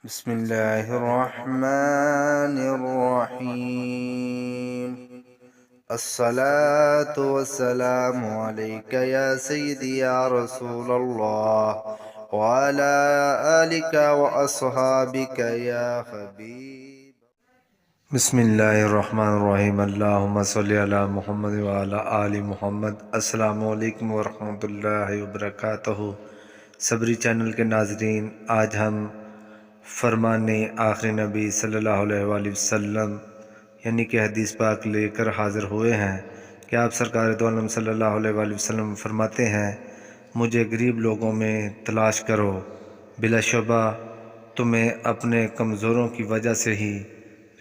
बिस्मिल्लाहिर्रहमानिर्रहीम। अस्सलातु वस्सलामु अलैका या सय्यदी या रसूलल्लाह व अला आलिका व अस्हाबिका या हबीब। बिस्मिल्लाहिर्रहमानिर्रहीम। अल्लाहुम्मा सल्लि अला मुहम्मद व अला आलि मुहम्मद। अस्सलामु अलैकुम व रहमतुल्लाहि व बरकातहू। सबरी चैनल के नाज़रीन, आज हम फरमाने आखिरी नबी सल्लल्लाहु अलैहि वसल्लम यानी कि हदीस पाक लेकर हाज़िर हुए हैं कि आप सरकार दो आलम सल्लल्लाहु अलैहि वसल्लम फरमाते हैं, मुझे गरीब लोगों में तलाश करो, बिलाशुबा तुम्हें अपने कमज़ोरों की वजह से ही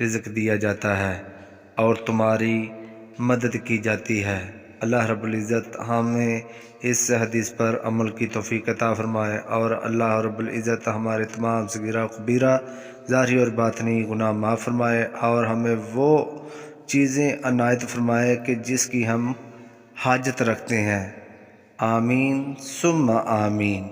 रिज़्क़ दिया जाता है और तुम्हारी मदद की जाती है। अल्लाह रब्बुल इज़्ज़त हमें इस हदीस पर अमल की तौफ़ीक़ अता फ़रमाए और अल्लाह रब्बुल इज़्ज़त हमारे तमाम सगीरा कबीरा ज़ाहिरी और बातनी गुनाह माफ़ फ़रमाए और हमें वो चीज़ें अनायत फ़रमाए कि जिसकी हम हाजत रखते हैं। आमीन सुम्मा आमीन।